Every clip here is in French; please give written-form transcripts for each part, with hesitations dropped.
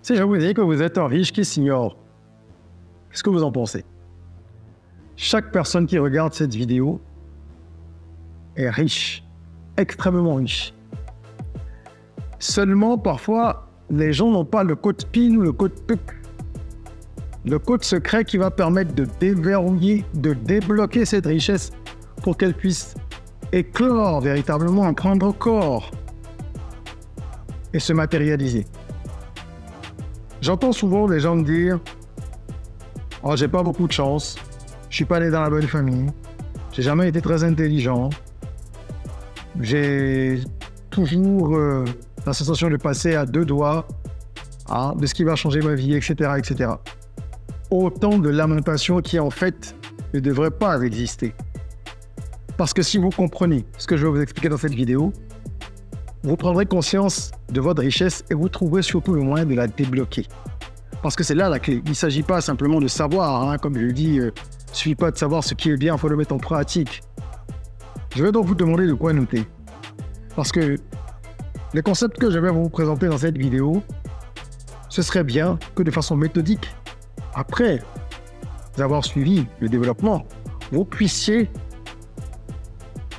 Si je vous dis que vous êtes un riche qui s'ignore, qu'est-ce que vous en pensez? Chaque personne qui regarde cette vidéo est riche, extrêmement riche. Seulement, parfois, les gens n'ont pas le code PIN ou le code PUC. Le code secret qui va permettre de déverrouiller, de débloquer cette richesse pour qu'elle puisse éclore véritablement, prendre corps et se matérialiser. J'entends souvent les gens me dire « Oh, j'ai pas beaucoup de chance, je suis pas né dans la bonne famille, j'ai jamais été très intelligent, j'ai toujours la sensation de passer à deux doigts de ce qui va changer ma vie, etc., etc. » Autant de lamentations qui, en fait, ne devraient pas exister. Parce que si vous comprenez ce que je vais vous expliquer dans cette vidéo, vous prendrez conscience de votre richesse et vous trouverez surtout le moyen de la débloquer. Parce que c'est là la clé. Il ne s'agit pas simplement de savoir, comme je le dis, il ne suffit pas de savoir ce qui est bien, il faut le mettre en pratique. Je vais donc vous demander de quoi noter. Parce que les concepts que je vais vous présenter dans cette vidéo, ce serait bien que de façon méthodique, après avoir suivi le développement, vous puissiez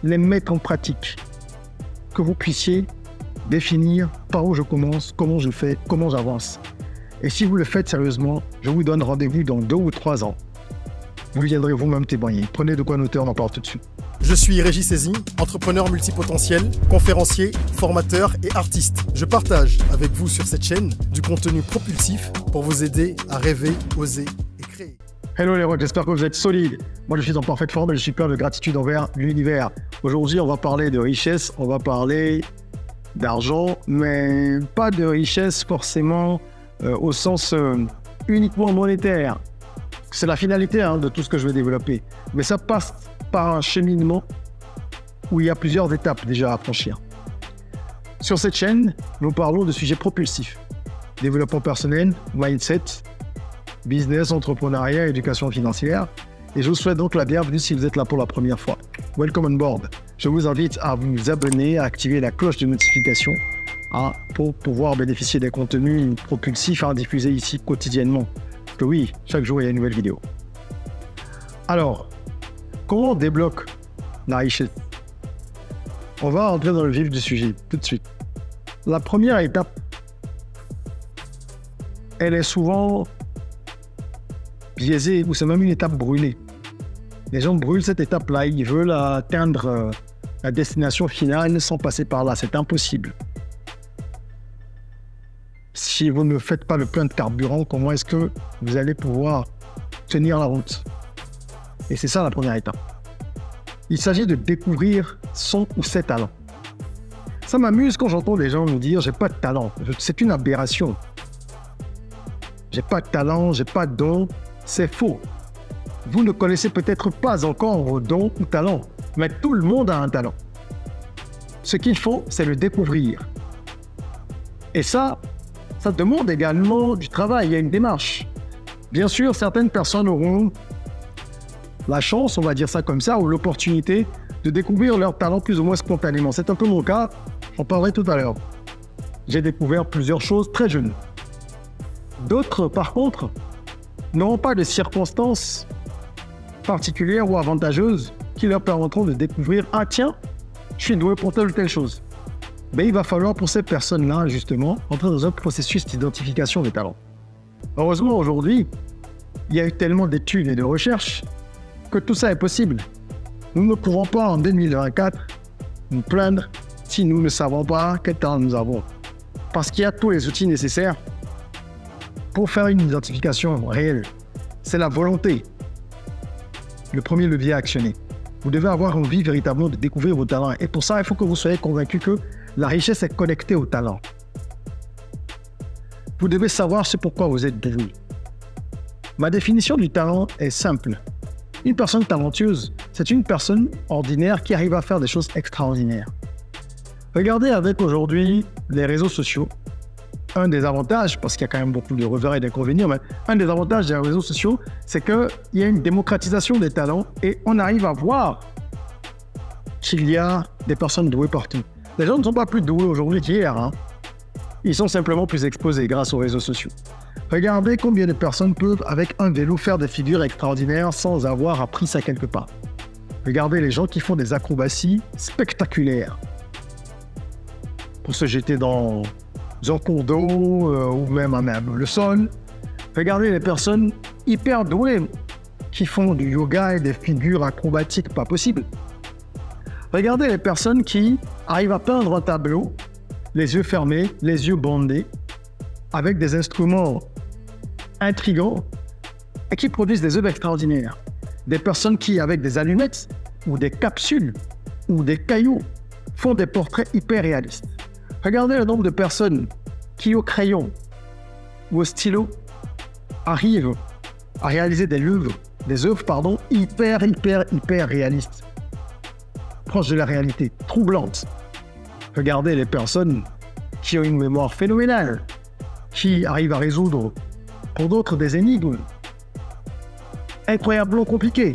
les mettre en pratique. Que vous puissiez définir par où je commence, comment je fais, comment j'avance. Et si vous le faites sérieusement, je vous donne rendez-vous dans 2 ou 3 ans. Vous viendrez vous-même témoigner. Prenez de quoi noter, on en parle tout de suite. Je suis Régis Saizy, entrepreneur multipotentiel, conférencier, formateur et artiste. Je partage avec vous sur cette chaîne du contenu propulsif pour vous aider à rêver, oser et créer. Hello les rocs, j'espère que vous êtes solides. Moi je suis en parfaite forme et je suis plein de gratitude envers l'univers. Aujourd'hui on va parler de richesse, on va parler d'argent, mais pas de richesse forcément au sens uniquement monétaire. C'est la finalité de tout ce que je vais développer. Mais ça passe par un cheminement où il y a plusieurs étapes déjà à franchir. Sur cette chaîne, nous parlons de sujets propulsifs. Développement personnel, mindset, business, entrepreneuriat, éducation financière. Et je vous souhaite donc la bienvenue si vous êtes là pour la première fois. Welcome on board. Je vous invite à vous abonner, à activer la cloche de notification pour pouvoir bénéficier des contenus propulsifs diffusés ici quotidiennement. Parce que oui, chaque jour il y a une nouvelle vidéo. Alors, comment on débloque la richesse? On va entrer dans le vif du sujet tout de suite. La première étape, elle est souvent biaisée ou c'est même une étape brûlée. Les gens brûlent cette étape-là, ils veulent atteindre la destination finale sans passer par là, c'est impossible. Si vous ne faites pas le plein de carburant, comment est-ce que vous allez pouvoir tenir la route? Et c'est ça la première étape. Il s'agit de découvrir son ou ses talents. Ça m'amuse quand j'entends des gens nous dire « j'ai pas de talent ». C'est une aberration. J'ai pas de talent, j'ai pas de don. C'est faux. Vous ne connaissez peut-être pas encore vos dons ou talents, mais tout le monde a un talent. Ce qu'il faut, c'est le découvrir. Et ça demande également du travail, il y a une démarche. Bien sûr, certaines personnes auront la chance, on va dire ça comme ça, ou l'opportunité de découvrir leur talent plus ou moins spontanément. C'est un peu mon cas, j'en parlerai tout à l'heure. J'ai découvert plusieurs choses très jeune. D'autres, par contre, n'auront pas de circonstances particulières ou avantageuses qui leur permettront de découvrir « Ah tiens, je suis doué pour telle ou telle chose ». Mais il va falloir pour ces personnes-là, justement, entrer dans un processus d'identification des talents. Heureusement, aujourd'hui, il y a eu tellement d'études et de recherches que tout ça est possible. Nous ne pouvons pas, en 2024, nous plaindre si nous ne savons pas quel talent nous avons. Parce qu'il y a tous les outils nécessaires pour faire une identification réelle. C'est la volonté, le premier levier à actionner. Vous devez avoir envie véritablement de découvrir vos talents. Et pour ça, il faut que vous soyez convaincu que la richesse est connectée au talent. Vous devez savoir ce pourquoi vous êtes doué. Ma définition du talent est simple. Une personne talentueuse, c'est une personne ordinaire qui arrive à faire des choses extraordinaires. Regardez avec aujourd'hui les réseaux sociaux. Un des avantages, parce qu'il y a quand même beaucoup de revers et d'inconvénients, mais un des avantages des réseaux sociaux, c'est qu'il y a une démocratisation des talents et on arrive à voir qu'il y a des personnes douées partout. Les gens ne sont pas plus doués aujourd'hui qu'hier. Ils sont simplement plus exposés grâce aux réseaux sociaux. Regardez combien de personnes peuvent, avec un vélo, faire des figures extraordinaires sans avoir appris ça quelque part. Regardez les gens qui font des acrobaties spectaculaires. Pour se jeter dans un cours d'eau ou même à même le sol. Regardez les personnes hyper douées qui font du yoga et des figures acrobatiques pas possibles. Regardez les personnes qui arrivent à peindre un tableau, les yeux fermés, les yeux bandés, avec des instruments intrigants et qui produisent des œuvres extraordinaires. Des personnes qui, avec des allumettes ou des capsules ou des cailloux, font des portraits hyper réalistes. Regardez le nombre de personnes qui, au crayon ou au stylo, arrivent à réaliser des œuvres hyper réalistes, proches de la réalité, troublantes. Regardez les personnes qui ont une mémoire phénoménale, qui arrivent à résoudre pour d'autres des énigmes incroyablement compliquées.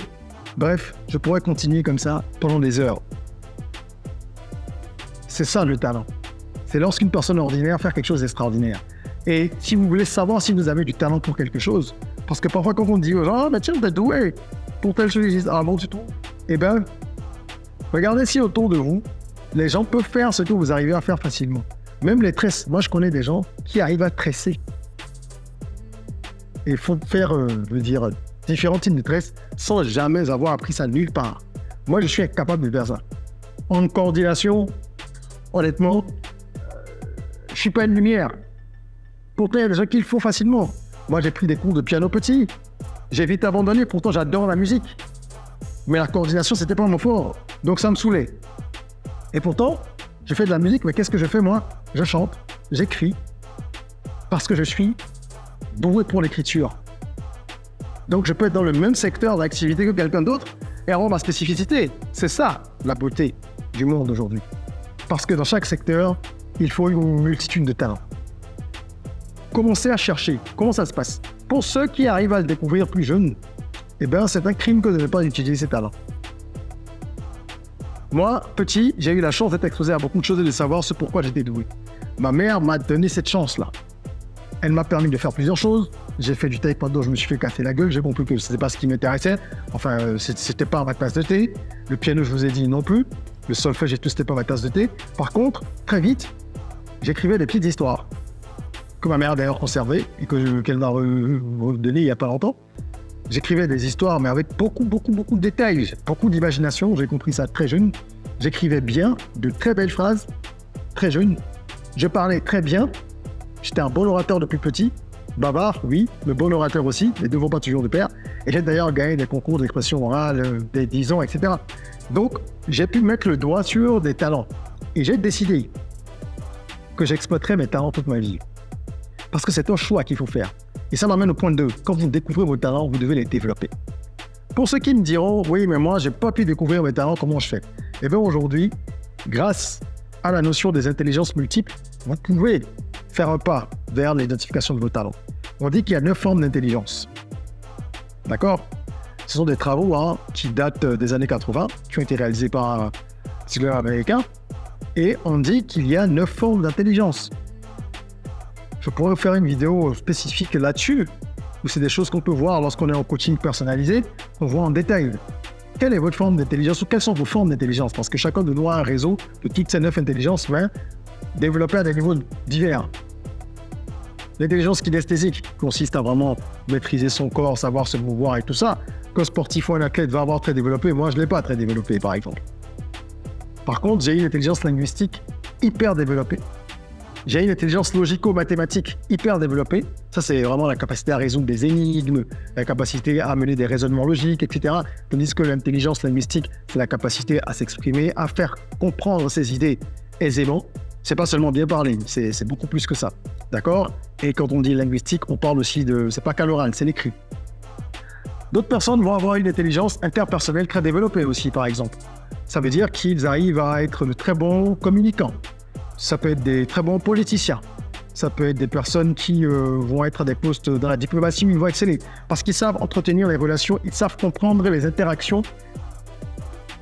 Bref, je pourrais continuer comme ça pendant des heures. C'est ça le talent. C'est lorsqu'une personne ordinaire fait quelque chose d'extraordinaire. Et si vous voulez savoir si vous avez du talent pour quelque chose, parce que parfois quand on dit aux gens « Ah, mais tiens, t'es doué pour telle chose », ils disent « Ah bon, tu trouves ?» Eh bien, regardez si autour de vous, les gens peuvent faire ce que vous arrivez à faire facilement. Même les tresses. Moi, je connais des gens qui arrivent à tresser. Et font faire, différents types de tresses sans jamais avoir appris ça nulle part. Moi, je suis incapable de faire ça. En coordination, honnêtement, je suis pas une lumière. Pourtant, il y a des gens qui le font facilement. Moi, j'ai pris des cours de piano petit. J'ai vite abandonné, pourtant j'adore la musique. Mais la coordination, c'était pas mon fort. Donc ça me saoulait. Et pourtant, je fais de la musique, mais qu'est-ce que je fais moi? Je chante, j'écris, parce que je suis doué pour l'écriture. Donc je peux être dans le même secteur d'activité que quelqu'un d'autre et avoir ma spécificité. C'est ça, la beauté du monde aujourd'hui. Parce que dans chaque secteur, il faut une multitude de talents. Commencez à chercher. Comment ça se passe? Pour ceux qui arrivent à le découvrir plus jeunes, eh bien, c'est un crime que de ne pas utiliser ces talents. Moi, petit, j'ai eu la chance d'être exposé à beaucoup de choses et de savoir ce pourquoi j'étais doué. Ma mère m'a donné cette chance-là. Elle m'a permis de faire plusieurs choses. J'ai fait du taekwondo, je me suis fait casser la gueule, j'ai compris que ce n'était pas ce qui m'intéressait. Enfin, c'était pas ma tasse de thé. Le piano, je vous ai dit non plus. Le solfège et tout, c'était pas ma tasse de thé. Par contre, très vite, j'écrivais des petites histoires que ma mère a d'ailleurs conservées et qu'elle m'a redonné il n'y a pas longtemps. J'écrivais des histoires, mais avec beaucoup de détails, beaucoup d'imagination. J'ai compris ça très jeune. J'écrivais bien, de très belles phrases, très jeune. Je parlais très bien. J'étais un bon orateur depuis petit. Bavard, oui, mais bon orateur aussi. Les deux vont pas toujours de pair. Et j'ai d'ailleurs gagné des concours d'expression orale, des 10 ans, etc. Donc, j'ai pu mettre le doigt sur des talents. Et j'ai décidé que j'exploiterais mes talents toute ma vie. Parce que c'est un choix qu'il faut faire. Et ça m'amène au point 2. Quand vous découvrez vos talents, vous devez les développer. Pour ceux qui me diront, oui, mais moi, j'ai pas pu découvrir mes talents, comment je fais? Eh bien, aujourd'hui, grâce à la notion des intelligences multiples, vous pouvez faire un pas vers l'identification de vos talents. On dit qu'il y a 9 formes d'intelligence. D'accord? Ce sont des travaux qui datent des années 80, qui ont été réalisés par un psychologue américain. Et on dit qu'il y a 9 formes d'intelligence. Je pourrais vous faire une vidéo spécifique là-dessus, où c'est des choses qu'on peut voir lorsqu'on est en coaching personnalisé, on voit en détail. Quelle est votre forme d'intelligence ou quelles sont vos formes d'intelligence? Parce que chacun de nous a un réseau de toutes ces 9 intelligences développées à des niveaux divers. L'intelligence kinesthésique consiste à vraiment maîtriser son corps, savoir se mouvoir et tout ça. Qu'un sportif ou un athlète va avoir très développé, moi je ne l'ai pas très développé par exemple. Par contre, j'ai une intelligence linguistique hyper développée. J'ai une intelligence logico-mathématique hyper développée. Ça, c'est vraiment la capacité à résoudre des énigmes, la capacité à mener des raisonnements logiques, etc. Tandis que l'intelligence linguistique, c'est la capacité à s'exprimer, à faire comprendre ses idées aisément. C'est pas seulement bien parler, c'est beaucoup plus que ça. D'accord? Et quand on dit linguistique, on parle aussi de... C'est pas qu'à l'oral, c'est l'écrit. D'autres personnes vont avoir une intelligence interpersonnelle très développée aussi, par exemple. Ça veut dire qu'ils arrivent à être de très bons communicants. Ça peut être des très bons politiciens. Ça peut être des personnes qui vont être à des postes dans la diplomatie où ils vont exceller. Parce qu'ils savent entretenir les relations, ils savent comprendre les interactions.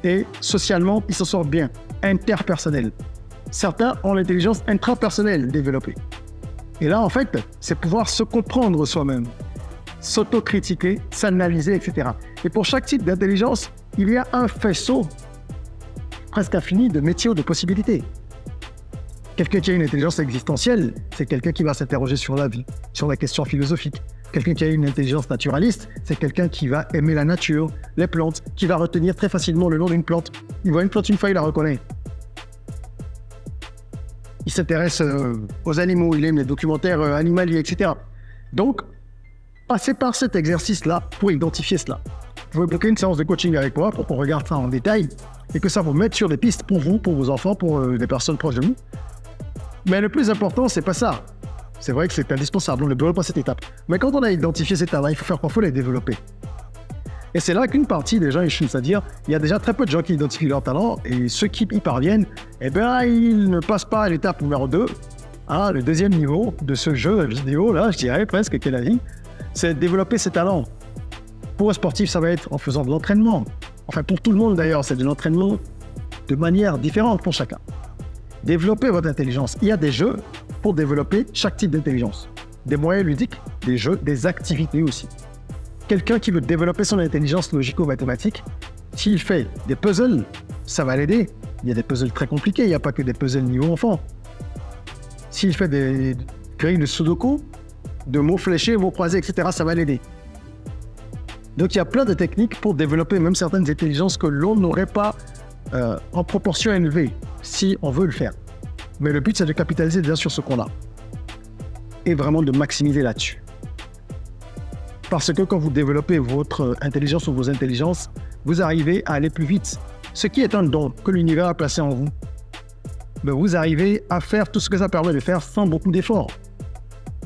Et socialement, ils s'en sortent bien. Interpersonnel. Certains ont l'intelligence intrapersonnelle développée. Et là, en fait, c'est pouvoir se comprendre soi-même, s'autocritiquer, s'analyser, etc. Et pour chaque type d'intelligence, il y a un faisceau presque infini de métiers ou de possibilités. Quelqu'un qui a une intelligence existentielle, c'est quelqu'un qui va s'interroger sur la vie, sur la question philosophique. Quelqu'un qui a une intelligence naturaliste, c'est quelqu'un qui va aimer la nature, les plantes, qui va retenir très facilement le nom d'une plante. Il voit une plante une fois, il la reconnaît. Il s'intéresse aux animaux, il aime les documentaires animaliers, etc. Donc, passez par cet exercice-là pour identifier cela. Vous pouvez bloquer une séance de coaching avec moi pour qu'on regarde ça en détail et que ça vous mette sur des pistes pour vous, pour vos enfants, pour des personnes proches de vous. Mais le plus important, c'est pas ça. C'est vrai que c'est indispensable, on ne développe pas cette étape. Mais quand on a identifié ces talents, il faut faire quoi? Il faut les développer. Et c'est là qu'une partie des gens échouent, c'est-à-dire il y a déjà très peu de gens qui identifient leurs talents et ceux qui y parviennent, eh bien, ils ne passent pas à l'étape numéro 2, hein, le deuxième niveau de ce jeu vidéo, là, je dirais presque, qu'est la vie, c'est développer ses talents. Pour un sportif, ça va être en faisant de l'entraînement. Enfin, pour tout le monde d'ailleurs, c'est de l'entraînement de manière différente pour chacun. Développer votre intelligence. Il y a des jeux pour développer chaque type d'intelligence. Des moyens ludiques, des jeux, des activités aussi. Quelqu'un qui veut développer son intelligence logico-mathématique, s'il fait des puzzles, ça va l'aider. Il y a des puzzles très compliqués, il n'y a pas que des puzzles niveau enfant. S'il fait des grilles de sudoku, de mots fléchés, mots croisés, etc., ça va l'aider. Donc il y a plein de techniques pour développer même certaines intelligences que l'on n'aurait pas en proportion élevée, si on veut le faire. Mais le but, c'est de capitaliser déjà sur ce qu'on a. Et vraiment de maximiser là-dessus. Parce que quand vous développez votre intelligence ou vos intelligences, vous arrivez à aller plus vite. Ce qui est un don que l'univers a placé en vous. Mais vous arrivez à faire tout ce que ça permet de faire sans beaucoup d'efforts.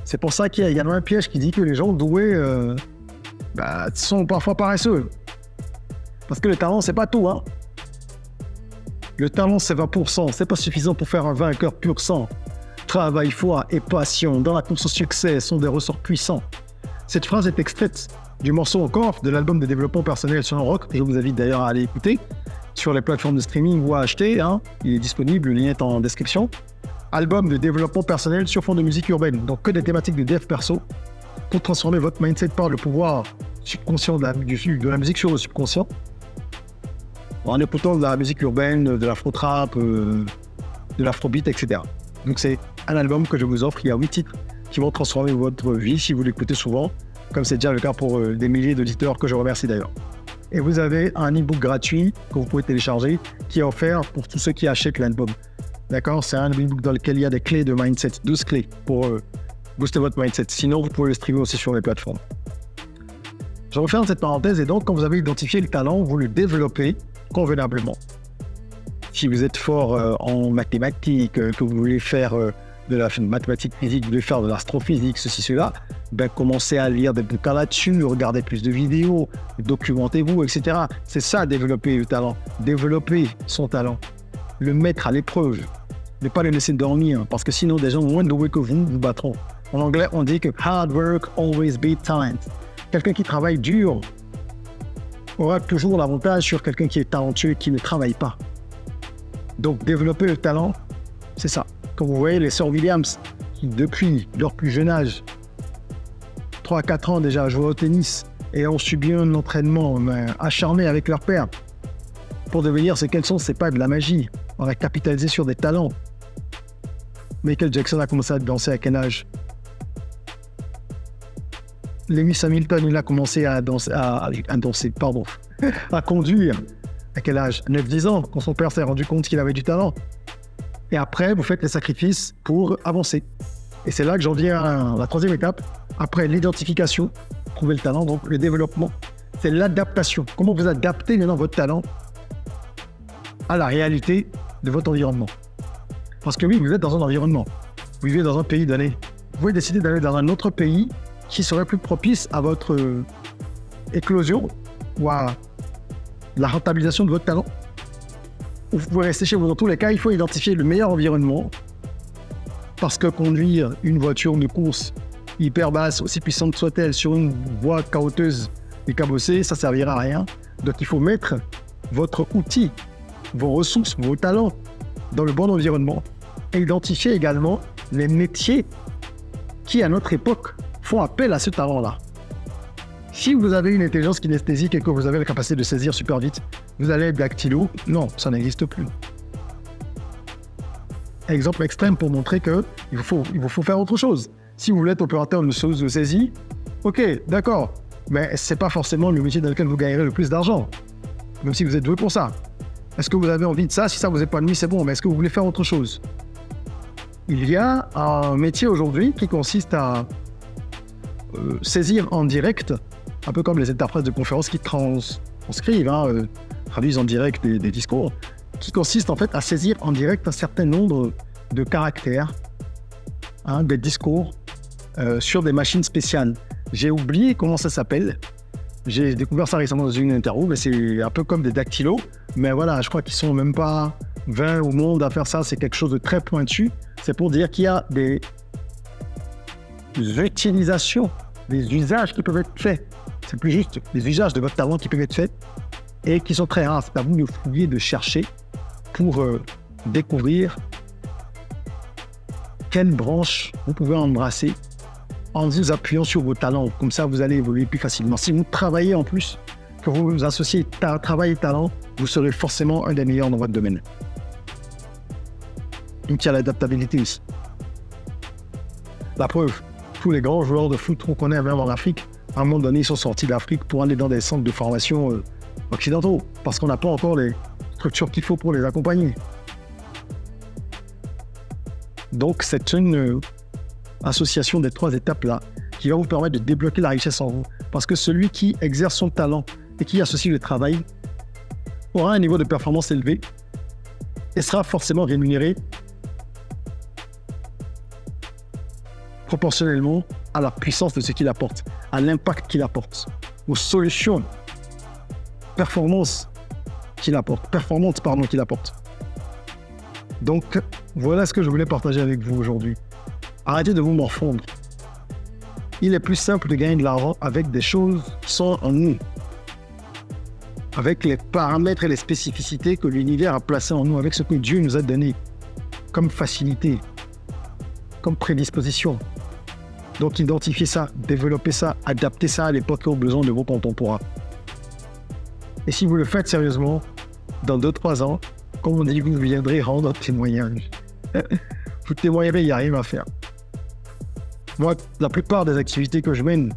C'est pour ça qu'il y a un piège qui dit que les gens doués sont parfois paresseux. Parce que le talent, c'est pas tout, hein. Le talent, c'est 20%. C'est pas suffisant pour faire un vainqueur pur sang. Travail, foi et passion dans la course au succès sont des ressorts puissants. Cette phrase est extraite du morceau encore de l'album de développement personnel sur un rock, et je vous invite d'ailleurs à aller écouter sur les plateformes de streaming ou à acheter. Hein. Il est disponible, le lien est en description. Album de développement personnel sur fond de musique urbaine. Donc que des thématiques de dev perso pour transformer votre mindset par le pouvoir subconscient de la musique sur le subconscient. En écoutant de la musique urbaine, de l'afro-trap, de l'afrobeat, etc. Donc c'est un album que je vous offre, il y a 8 titres qui vont transformer votre vie si vous l'écoutez souvent, comme c'est déjà le cas pour des milliers d'auditeurs que je remercie d'ailleurs. Et vous avez un e-book gratuit que vous pouvez télécharger qui est offert pour tous ceux qui achètent l'album. D'accord? C'est un e-book dans lequel il y a des clés de mindset, 12 clés pour booster votre mindset. Sinon, vous pouvez le streamer aussi sur les plateformes. Je referme cette parenthèse et donc quand vous avez identifié le talent, vous le développez convenablement. Si vous êtes fort en mathématiques, que vous voulez faire de la mathématique physique, vous voulez faire de l'astrophysique, ceci, cela, ben commencez à lire des bouquins là-dessus, regardez plus de vidéos, documentez-vous, etc. C'est ça, développer le talent. Développer son talent. Le mettre à l'épreuve. Ne pas le laisser dormir, parce que sinon, des gens moins doués que vous vous battront. En anglais, on dit que « hard work always beats talent ». Quelqu'un qui travaille dur aura toujours l'avantage sur quelqu'un qui est talentueux et qui ne travaille pas. Donc, développer le talent, c'est ça. Comme vous voyez, les sœurs Williams, qui depuis leur plus jeune âge, 3 à 4 ans déjà, jouaient au tennis et ont subi un entraînement acharné avec leur père pour devenir ce qu'elles sont, c'est pas de la magie. On a capitalisé sur des talents. Michael Jackson a commencé à danser à quel âge? Lewis Hamilton, il a commencé à conduire à quel âge? 9-10 ans, quand son père s'est rendu compte qu'il avait du talent. Et après, vous faites les sacrifices pour avancer. Et c'est là que j'en viens à la troisième étape. Après l'identification, trouver le talent, donc le développement, c'est l'adaptation. Comment vous adaptez maintenant votre talent à la réalité de votre environnement. Parce que oui, vous êtes dans un environnement. Vous vivez dans un pays donné. Vous pouvez décider d'aller dans un autre pays qui serait plus propice à votre éclosion ou à la rentabilisation de votre talent. Ou vous pouvez rester chez vous. Dans tous les cas, il faut identifier le meilleur environnement parce que conduire une voiture de course hyper basse, aussi puissante soit-elle, sur une voie caoteuse et cabossée, ça ne servira à rien. Donc il faut mettre votre outil, vos ressources, vos talents dans le bon environnement et identifier également les métiers qui, à notre époque, font appel à ce talent-là. Si vous avez une intelligence kinesthésique et que vous avez la capacité de saisir super vite, vous allez être dactylo. Non, ça n'existe plus. Exemple extrême pour montrer qu'il vous faut faire autre chose. Si vous voulez être opérateur de saisie, ok, d'accord, mais ce n'est pas forcément le métier dans lequel vous gagnerez le plus d'argent, même si vous êtes doué pour ça. Est-ce que vous avez envie de ça? Si ça vous épanouit, c'est bon, mais est-ce que vous voulez faire autre chose? Il y a un métier aujourd'hui qui consiste à saisir en direct, un peu comme les interprètes de conférences qui transcrivent, traduisent en direct des discours, qui consiste en fait à saisir en direct un certain nombre de caractères, des discours sur des machines spéciales. J'ai oublié comment ça s'appelle. J'ai découvert ça récemment dans une interview, mais c'est un peu comme des dactylos. Mais voilà, je crois qu'ils sont même pas 20 au monde à faire ça. C'est quelque chose de très pointu. C'est pour dire qu'il y a des utilisations, des usages qui peuvent être faits. C'est plus juste des usages de votre talent qui peuvent être faits et qui sont très rares. C'est à vous de fouiller, de chercher pour découvrir quelle branche vous pouvez embrasser en vous appuyant sur vos talents. Comme ça, vous allez évoluer plus facilement. Si vous travaillez en plus, que vous vous associez travail et talent, vous serez forcément un des meilleurs dans votre domaine. Donc, il y a l'adaptabilité aussi. La preuve, tous les grands joueurs de foot qu'on connaît même en Afrique, à un moment donné, ils sont sortis d'Afrique pour aller dans des centres de formation occidentaux, parce qu'on n'a pas encore les structures qu'il faut pour les accompagner. Donc, c'est une association des 3 étapes-là qui va vous permettre de débloquer la richesse en vous. Parce que celui qui exerce son talent et qui associe le travail aura un niveau de performance élevé et sera forcément rémunéré proportionnellement à la puissance de ce qu'il apporte, à l'impact qu'il apporte, aux solutions, performances qu'il apporte. Donc, voilà ce que je voulais partager avec vous aujourd'hui. Arrêtez de vous morfondre. Il est plus simple de gagner de l'argent avec des choses qui sont en nous, avec les paramètres et les spécificités que l'univers a placés en nous, avec ce que Dieu nous a donné comme facilité, comme prédisposition. Donc, identifiez ça, développez ça, adaptez ça à l'époque et aux besoins de vos contemporains. Et si vous le faites sérieusement, dans 2-3 ans, comme on dit, vous viendrez rendre témoignage. Vous témoignerez, il n'y a rien à faire. Moi, la plupart des activités que je mène,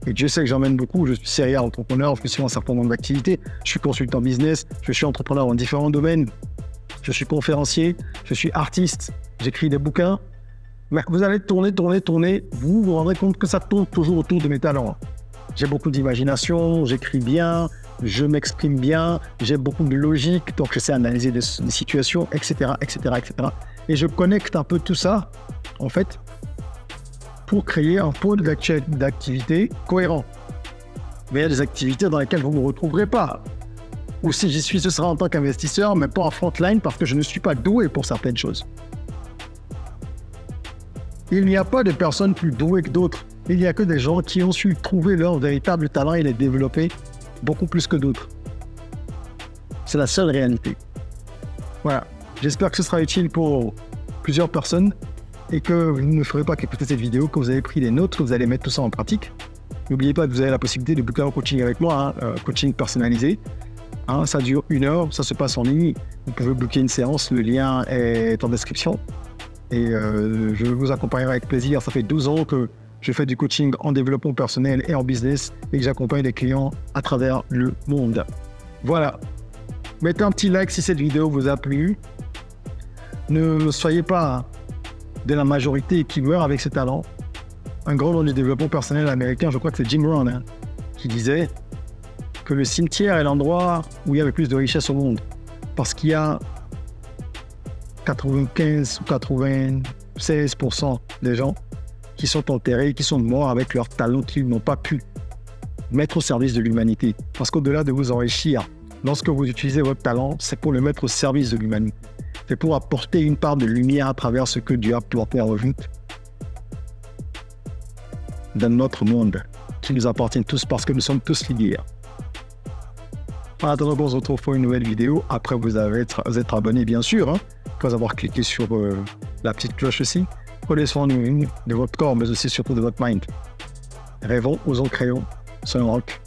et Dieu sait que j'en mène beaucoup, je suis serial entrepreneur, je suis un certain nombre d'activités, je suis consultant business, je suis entrepreneur dans différents domaines, je suis conférencier, je suis artiste, j'écris des bouquins. Mais vous allez tourner, vous vous rendrez compte que ça tourne toujours autour de mes talents. J'ai beaucoup d'imagination, j'écris bien, je m'exprime bien, j'ai beaucoup de logique, donc je sais analyser des situations, etc., etc., etc. Et je connecte un peu tout ça, en fait, pour créer un pôle d'activité cohérent. Mais il y a des activités dans lesquelles vous ne me retrouverez pas. Ou si j'y suis, ce sera en tant qu'investisseur, mais pas en frontline parce que je ne suis pas doué pour certaines choses. Il n'y a pas de personnes plus douées que d'autres. Il n'y a que des gens qui ont su trouver leur véritable talent et les développer beaucoup plus que d'autres. C'est la seule réalité. Voilà. J'espère que ce sera utile pour plusieurs personnes et que vous ne ferez pas qu'écouter cette vidéo, que vous avez pris des notes, que vous allez mettre tout ça en pratique. N'oubliez pas que vous avez la possibilité de booker un coaching avec moi, coaching personnalisé. Ça dure 1 heure, ça se passe en ligne. Vous pouvez booker une séance, le lien est en description. Et je vous accompagnerai avec plaisir. Ça fait 12 ans que je fais du coaching en développement personnel et en business et que j'accompagne des clients à travers le monde. Voilà. Mettez un petit like si cette vidéo vous a plu. Ne soyez pas de la majorité qui meurt avec ses talents. Un grand nom du développement personnel américain, je crois que c'est Jim Rohn, qui disait que le cimetière est l'endroit où il y a le plus de richesse au monde. Parce qu'il y a 95 ou 96% des gens qui sont enterrés, qui sont morts avec leurs talents qu'ils n'ont pas pu mettre au service de l'humanité. Parce qu'au-delà de vous enrichir, lorsque vous utilisez votre talent, c'est pour le mettre au service de l'humanité. C'est pour apporter une part de lumière à travers ce que Dieu a planté en vous dans notre monde, qui nous appartient tous parce que nous sommes tous liés. En attendant qu'on se retrouve pour une nouvelle vidéo, après vous êtes abonné bien sûr, après avoir cliqué sur la petite cloche aussi. Prenez soin de votre corps, mais aussi surtout de votre mind. Rêvons, osons, créons. Soyons rock.